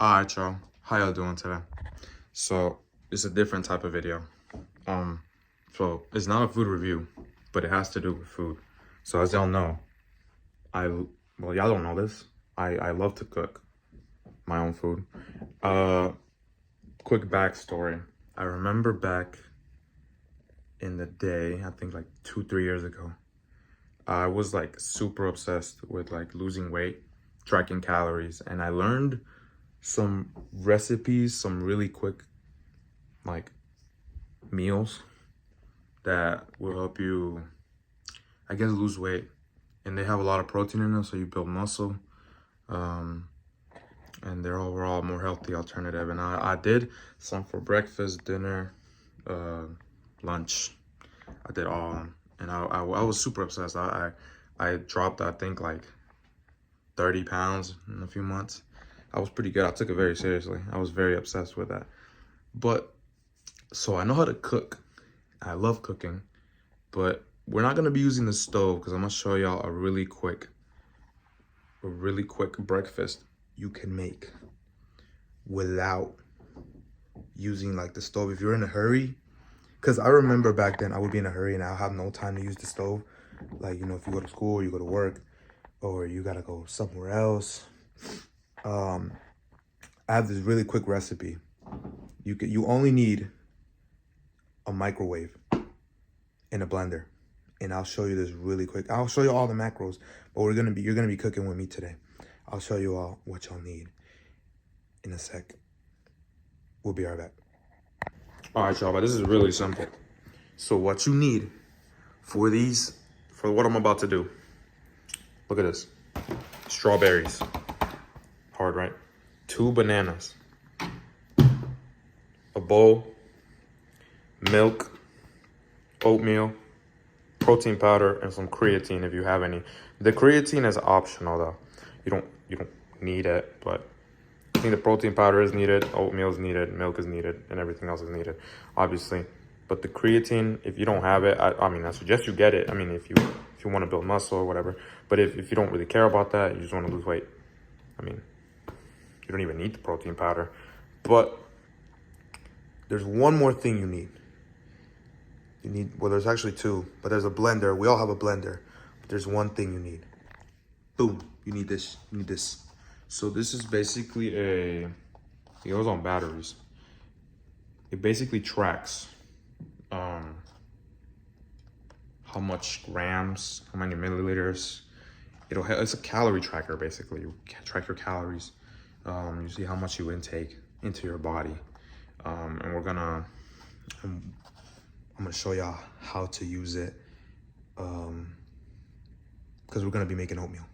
Alright, y'all. How y'all doing today? So it's a different type of video. So it's not a food review, but it has to do with food. So as y'all know, y'all don't know this. I love to cook my own food. Quick backstory. I remember back in the day, I think like 2-3 years ago, I was like super obsessed with like losing weight, tracking calories, and I learned some recipes, some really quick like meals that will help you, I guess, lose weight. And they have a lot of protein in them, so you build muscle. And they're overall more healthy alternative. And I did some for breakfast, dinner, lunch. I did all of them. And I was super obsessed. I dropped, I think, like 30 pounds in a few months. I was pretty good. I took it very seriously. I was very obsessed with that. But, so I know how to cook. I love cooking. But we're not going to be using the stove because I'm going to show y'all a really quick breakfast you can make without using like the stove. If you're in a hurry, because I remember back then I would be in a hurry and I'll have no time to use the stove. Like, you know, if you go to school or you go to work or you got to go somewhere else. I have this really quick recipe. You only need a microwave and a blender. And I'll show you this really quick. I'll show you all the macros, but you're gonna be cooking with me today. I'll show you all what y'all need in a sec. We'll be right back. All right, y'all, but this is really simple. So what you need for what I'm about to do, look at this. Strawberries, hard, right? 2 bananas, a bowl, milk, oatmeal, protein powder, and some creatine if you have any. The creatine is optional though. You don't need it, but I think the protein powder is needed, oatmeal is needed, milk is needed, and everything else is needed, obviously. But the creatine, if you don't have it, I mean, I suggest you get it. I mean, if you want to build muscle or whatever. But if you don't really care about that, you just want to lose weight, I mean, you don't even need the protein powder. But there's one more thing you need. Well, there's actually 2, but there's a blender. We all have a blender. But there's one thing you need. Boom, you need this. So this is basically it goes on batteries. It basically tracks how much grams, how many milliliters. It's a calorie tracker, basically. You track your calories. You see how much you intake into your body. And I'm gonna show y'all how to use it, because we're gonna be making oatmeal.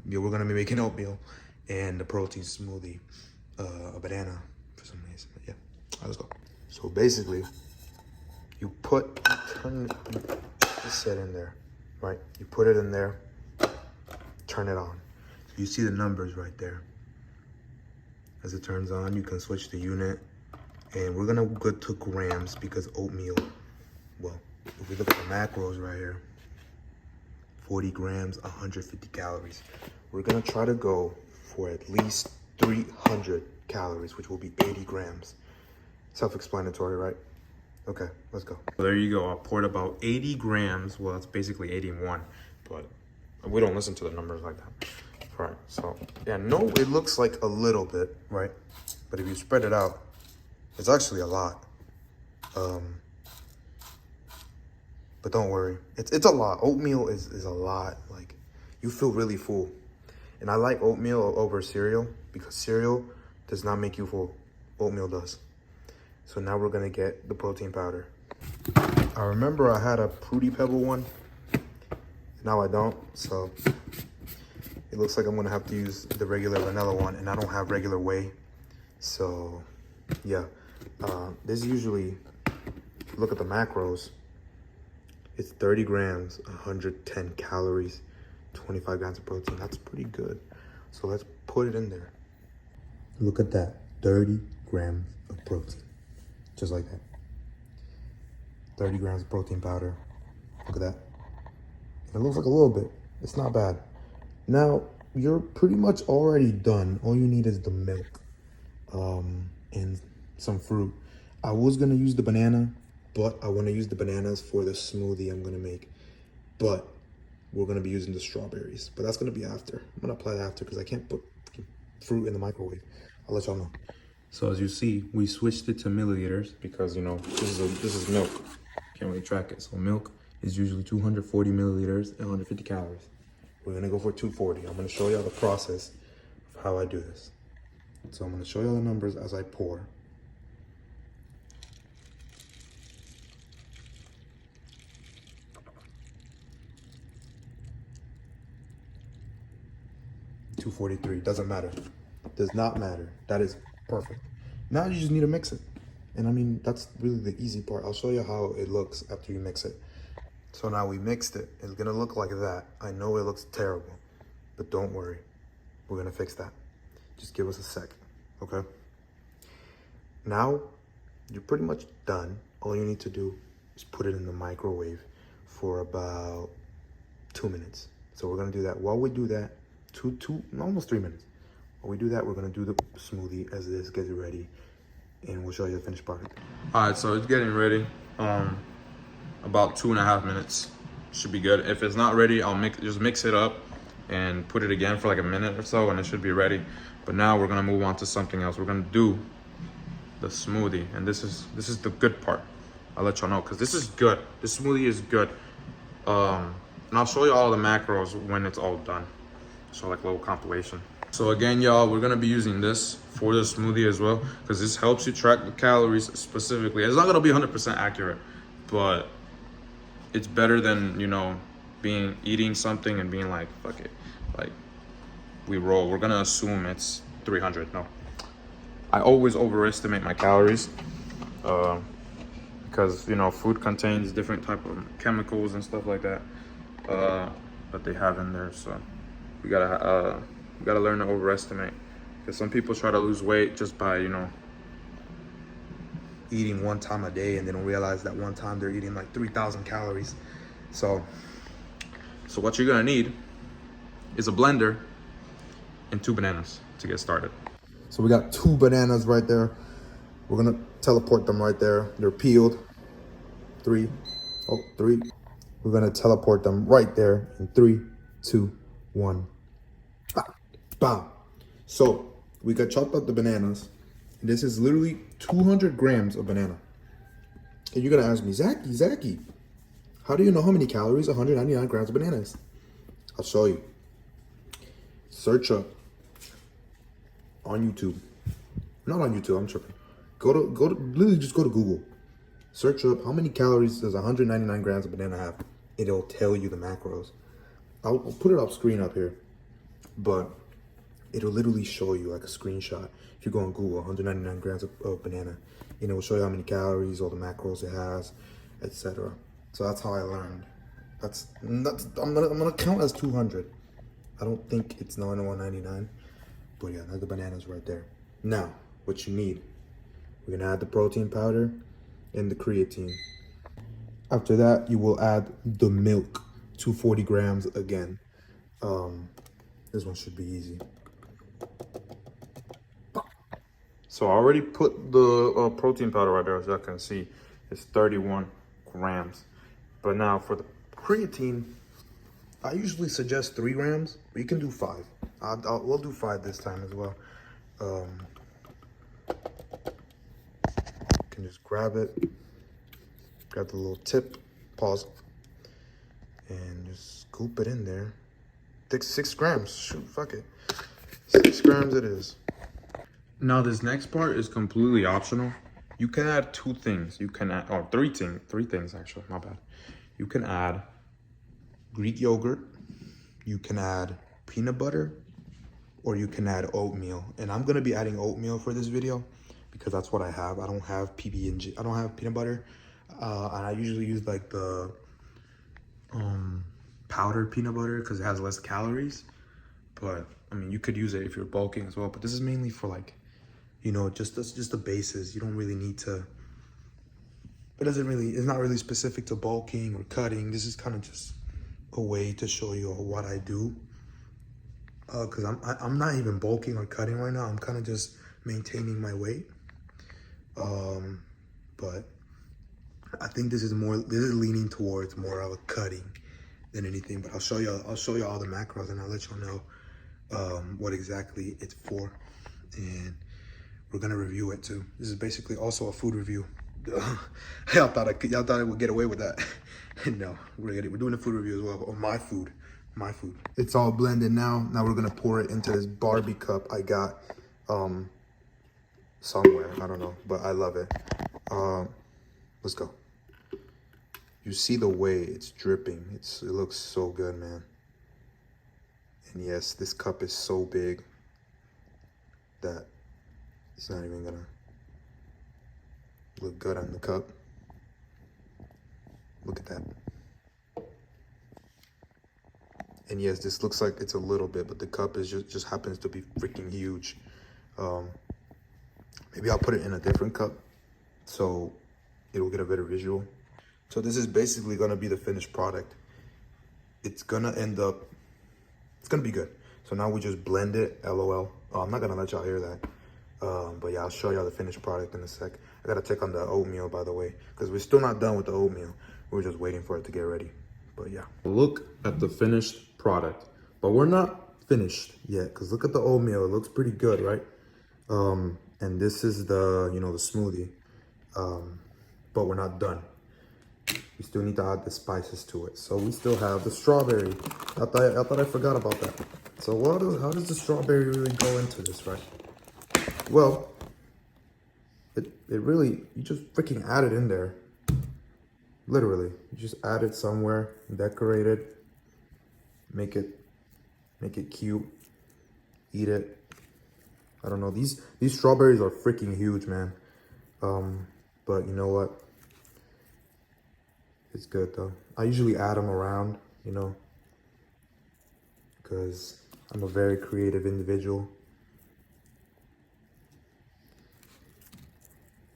We're gonna be making oatmeal and the protein smoothie, a banana for some reason. Yeah, all right, let's go. So basically, you turn this in there, right? You put it in there, turn it on. You see the numbers right there. As it turns on, you can switch the unit. And we're gonna go to grams because oatmeal, well, if we look at the macros right here, 40 grams, 150 calories. We're gonna try to go for at least 300 calories, which will be 80 grams. Self-explanatory, right? Okay, let's go. There you go, I poured about 80 grams. Well, it's basically 81, but we don't listen to the numbers like that. Right, so, yeah, no, it looks like a little bit, right? But if you spread it out, it's actually a lot. But don't worry, it's a lot. Oatmeal is a lot. Like, you feel really full. And I like oatmeal over cereal because cereal does not make you full. Oatmeal does. So now we're gonna get the protein powder. I remember I had a Fruity Pebble one. Now I don't, so it looks like I'm gonna have to use the regular vanilla one, and I don't have regular whey. So yeah, this usually, look at the macros. It's 30 grams, 110 calories, 25 grams of protein. That's pretty good. So let's put it in there. Look at that, 30 grams of protein. Just like that. 30 grams of protein powder. Look at that. It looks like a little bit. It's not bad. Now, you're pretty much already done. All you need is the milk and some fruit. I was gonna use the banana, but I want to use the bananas for the smoothie I'm gonna make. But we're gonna be using the strawberries. But that's gonna be after. I'm gonna apply that after because I can't put fruit in the microwave. I'll let y'all know. So as you see, we switched it to milliliters because, you know, this is milk. Can't really track it. So milk is usually 240 milliliters and 150 calories. We're gonna go for 240. I'm gonna show y'all the process of how I do this. So I'm gonna show y'all the numbers as I pour. $243, doesn't matter. Does not matter. That is perfect. Now you just need to mix it. And I mean, that's really the easy part. I'll show you how it looks after you mix it. So now we mixed it. It's gonna look like that. I know it looks terrible, but don't worry. We're gonna fix that. Just give us a second, okay? Now, you're pretty much done. All you need to do is put it in the microwave for about 2 minutes. So we're gonna do that. While we do that, almost 3 minutes. While we do that, we're gonna do the smoothie as this, get it ready, and we'll show you the finished product. All right, so it's getting ready. About 2.5 minutes should be good. If it's not ready, I'll just mix it up and put it again for like a minute or so, and it should be ready. But now we're gonna move on to something else. We're gonna do the smoothie, and this is the good part. I'll let y'all know because this is good. This smoothie is good. And I'll show you all the macros when it's all done. So like a little compilation. So again, y'all, we're gonna be using this for the smoothie as well because this helps you track the calories specifically. It's not gonna be 100% accurate, but it's better than, you know, eating something and being like, fuck it, like we're gonna assume it's 300. No, I always overestimate my calories because, you know, food contains different type of chemicals and stuff like that that they have in there. So we gotta learn to overestimate because some people try to lose weight just by, you know, eating one time a day and they don't realize that one time they're eating like 3,000 calories. So what you're gonna need is a blender and 2 bananas to get started. So we got 2 bananas right there. We're gonna teleport them right there. They're peeled. 3. We're gonna teleport them right there in 3, 2, 1. Bam. So we got chopped up the bananas. This is literally 200 grams of banana. And you're gonna ask me, Zachy, how do you know how many calories 199 grams of banana is? I'll show you. Search up on YouTube. Not on YouTube, I'm tripping. Literally just go to Google. Search up how many calories does 199 grams of banana have. It'll tell you the macros. I'll put it off screen up here, but it'll literally show you like a screenshot. If you go on Google, 199 grams of banana, and it will show you how many calories, all the macros it has, etc. So that's how I learned. I'm gonna count as 200. I don't think it's 199, but yeah, that's the bananas right there. Now, what you need, we're gonna add the protein powder and the creatine. After that, you will add the milk, 240 grams again. This one should be easy. So I already put the protein powder right there, as y'all can see. It's 31 grams. But now for the creatine, I usually suggest 3 grams, but you can do 5. We'll do 5 this time as well. You can just grab it, grab the little tip, pause, and just scoop it in there. 6 grams, shoot, fuck it. 6 grams it is. Now this next part is completely optional. You can add 2 things. You can add, or 3 things actually, my bad. You can add Greek yogurt, you can add peanut butter, or you can add oatmeal. And I'm gonna be adding oatmeal for this video because that's what I have. I don't have PB&J, I don't have peanut butter. And I usually use like the powdered peanut butter because it has less calories. But I mean, you could use it if you're bulking as well. But this is mainly for like, you know, just the bases. You don't really need to. It's not really specific to bulking or cutting. This is kind of just a way to show you what I do. because I'm not even bulking or cutting right now. I'm kind of just maintaining my weight. But I think this is leaning towards more of a cutting than anything. But I'll show you all the macros, and I'll let you know what exactly it's for, and we're gonna review it too. This is basically also a food review. y'all thought I would get away with that. No, we're doing a food review as well. Oh, my food. It's all blended now. Now we're gonna pour it into this Barbie cup I got somewhere. I don't know, but I love it. Let's go. You see the way it's dripping. It looks so good, man. And yes, this cup is so big that it's not even gonna look good on the cup. Look at that. And yes, this looks like it's a little bit, but the cup is just happens to be freaking huge. Maybe I'll put it in a different cup so it'll get a better visual. So this is basically gonna be the finished product. It's gonna be good. So now we just blend it, LOL. I'm not gonna let y'all hear that. But yeah, I'll show y'all the finished product in a sec. I gotta check on the oatmeal, by the way, because we're still not done with the oatmeal. We're just waiting for it to get ready. But yeah. Look at the finished product. But we're not finished yet, because look at the oatmeal. It looks pretty good, right? And this is the, the smoothie. But we're not done. We still need to add the spices to it. So we still have the strawberry. I thought I forgot about that. So how does the strawberry really go into this, right? Well, it really, you just freaking add it in there. Literally, you just add it somewhere, decorate it, make it cute, eat it. I don't know, these strawberries are freaking huge, man. But you know what? It's good though. I usually add them around, because I'm a very creative individual.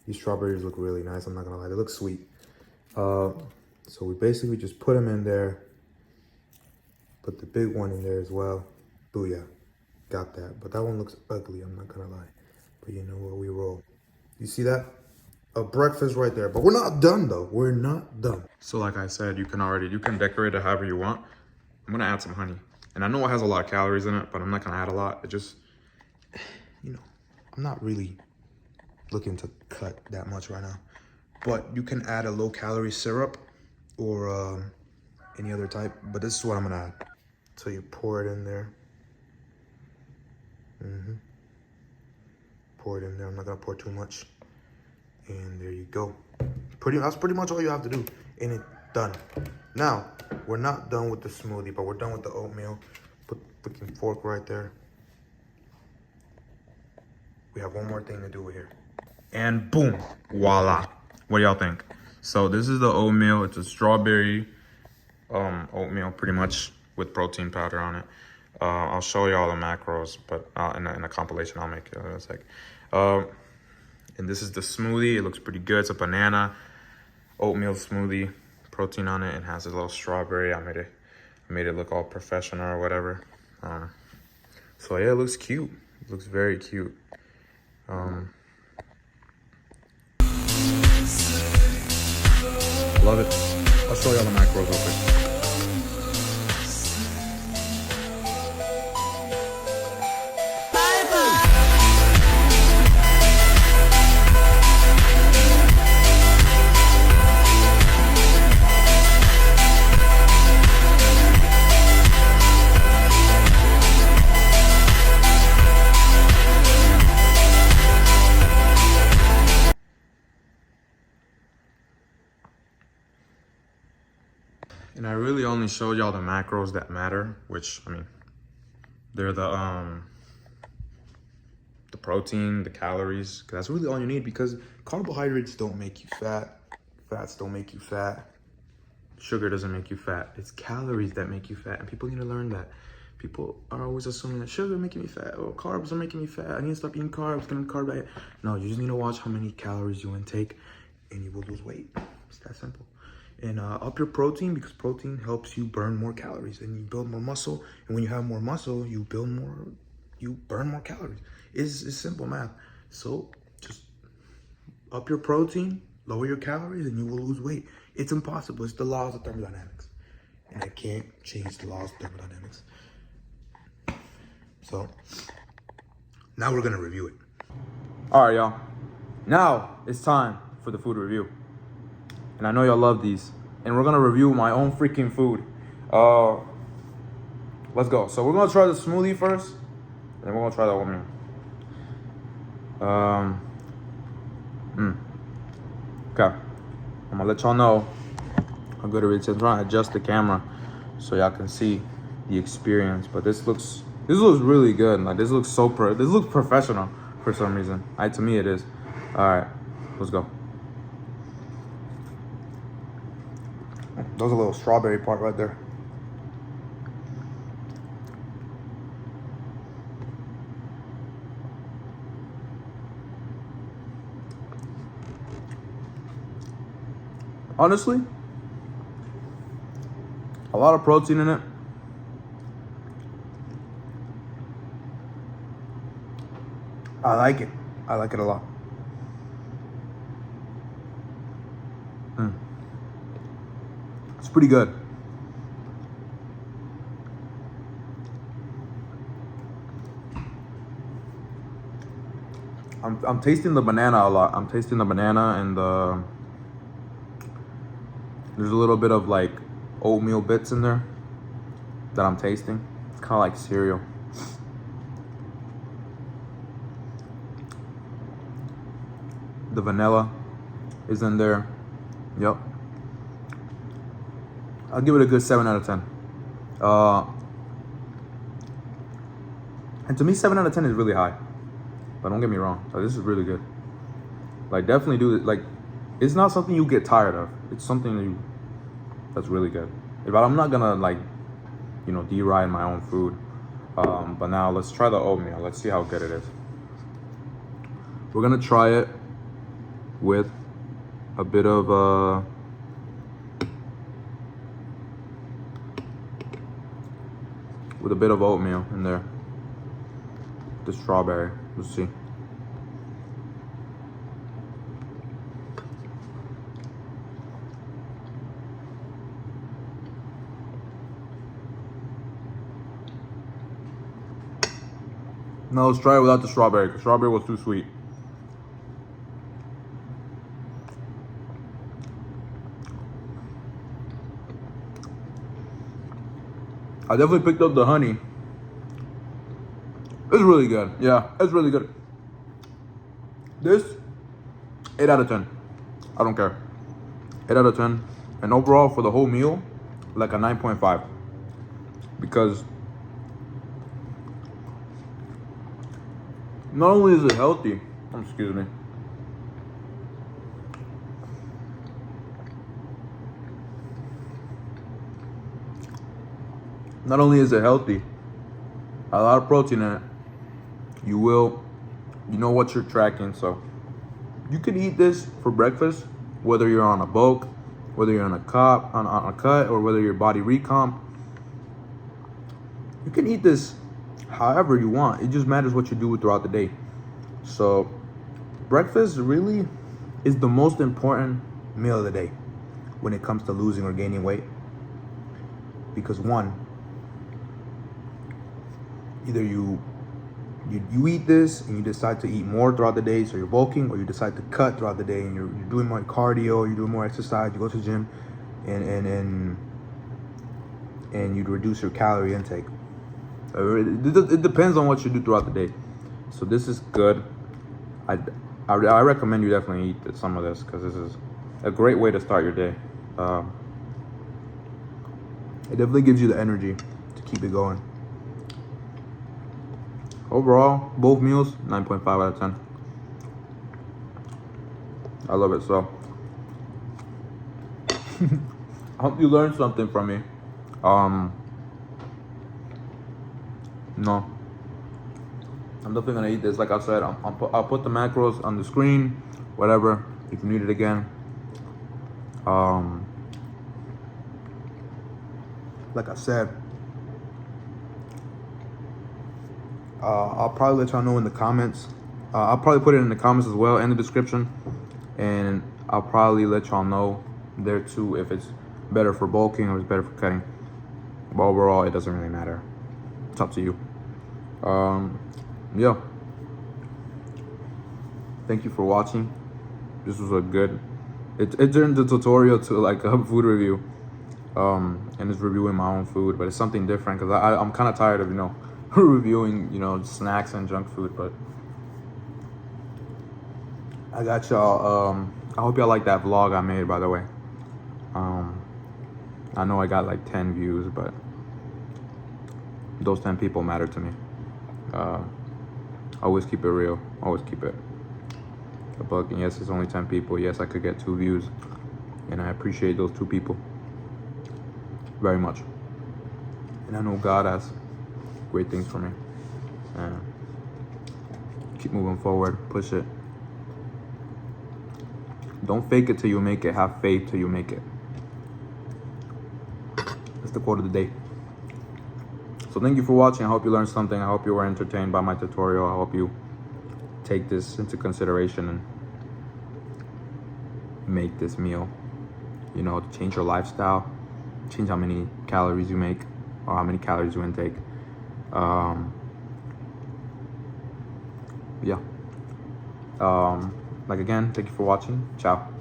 These strawberries look really nice, I'm not gonna lie, they look sweet. So we basically just put them in there. Put the big one in there as well. Booyah, got that. But that one looks ugly, I'm not gonna lie. But you know what, we roll. You see that? A breakfast right there. But we're not done though, we're not done. So like I said, you can decorate it however you want. I'm gonna add some honey. And I know it has a lot of calories in it, but I'm not gonna add a lot. It just, I'm not really looking to cut that much right now. But you can add a low calorie syrup or any other type, but this is what I'm gonna add. So you pour it in there. Pour it in there, I'm not gonna pour too much. And there you go. That's pretty much all you have to do. And it's done. Now, we're not done with the smoothie, but we're done with the oatmeal. Put the freaking fork right there. We have one more thing to do here. And boom, voila. What do y'all think? So this is the oatmeal. It's a strawberry oatmeal, pretty much, with protein powder on it. I'll show you all the macros, but in a compilation I'll make it in a sec. And this is the smoothie. It looks pretty good. It's a banana oatmeal smoothie, protein on it, and has a little strawberry. I made it look all professional or whatever. So yeah, it looks cute. It looks very cute. Love it. I'll show you all the macros real quick. And I really only showed y'all the macros that matter, which, they're the protein, the calories, because that's really all you need, because carbohydrates don't make you fat, fats don't make you fat, sugar doesn't make you fat. It's calories that make you fat, and people need to learn that. People are always assuming that sugar is making me fat, or carbs are making me fat, I need to stop eating carbs, get on carb diet. No, you just need to watch how many calories you intake, and you will lose weight. It's that simple. and up your protein, because protein helps you burn more calories and you build more muscle. And when you have more muscle, you burn more calories. It's simple math. So just up your protein, lower your calories, and you will lose weight. It's impossible. It's the laws of thermodynamics. And I can't change the laws of thermodynamics. So now we're gonna review it. All right, y'all. Now it's time for the food review. And I know y'all love these. And we're gonna review my own freaking food. Let's go. So we're gonna try the smoothie first, and then we're gonna try the oatmeal. Okay. I'm gonna let y'all know how good it is. I'm trying to adjust the camera so y'all can see the experience. But this looks really good. Like this looks this looks professional for some reason. To me it is. All right, let's go. There's a little strawberry part right there. Honestly, a lot of protein in it. I like it. I like it a lot. It's pretty good. I'm tasting the banana a lot. I'm tasting the banana and there's a little bit of like oatmeal bits in there that I'm tasting. It's kind of like cereal. The vanilla is in there. Yep. I'll give it a good 7 out of 10. And to me, 7 out of 10 is really high. But don't get me wrong. This is really good. Like, definitely do it. Like, it's not something you get tired of. It's something that's really good. But I'm not gonna like, deride my own food. But now let's try the oatmeal. Let's see how good it is. We're gonna try it with a bit of oatmeal in there. The strawberry. Let's see. Now let's try it without the strawberry, because strawberry was too sweet. I definitely picked up the honey. It's really good. Yeah, it's really good. This, 8 out of 10. I don't care. 8 out of 10. And overall, for the whole meal, like a 9.5. Because not only is it healthy, excuse me. Not only is it healthy, a lot of protein in it. You know what you're tracking, so you can eat this for breakfast, whether you're on a bulk, whether you're on a cut, or whether you're body recomp. You can eat this however you want. It just matters what you do throughout the day. So breakfast really is the most important meal of the day when it comes to losing or gaining weight. Because one, either you eat this and you decide to eat more throughout the day, so you're bulking, or you decide to cut throughout the day and you're doing more cardio, you're doing more exercise, you go to the gym, and you reduce your calorie intake. It depends on what you do throughout the day. So this is good. I recommend you definitely eat some of this, because this is a great way to start your day. It definitely gives you the energy to keep it going. Overall, both meals, 9.5 out of 10. I love it. So I hope you learned something from me. No, I'm definitely gonna eat this. Like I said, I'll put the macros on the screen, whatever, if you need it again. like I said, I'll probably let y'all know in the comments. I'll probably put it in the comments as well, in the description, and I'll probably let y'all know there too if it's better for bulking or it's better for cutting. But overall, it doesn't really matter. It's up to you. Yeah. Thank you for watching. This was a good. It turned the tutorial to like a food review, and it's reviewing my own food, but it's something different because I'm kind of tired of reviewing snacks and junk food. But I got y'all. I hope y'all like that vlog I made, by the way. I know I got like 10 views, but those 10 people matter to me. Always keep it real. Always keep it a buck. And yes, it's only 10 people. Yes, I could get 2 views, and I appreciate those 2 people very much. And I know God has great things for me. Keep moving forward. Push it. Don't fake it till you make it. Have faith till you make it. That's the quote of the day. So thank you for watching. I hope you learned something. I hope you were entertained by my tutorial. I hope you take this into consideration and make this meal. Change your lifestyle. Change how many calories you make or how many calories you intake. Yeah. Again, thank you for watching. Ciao.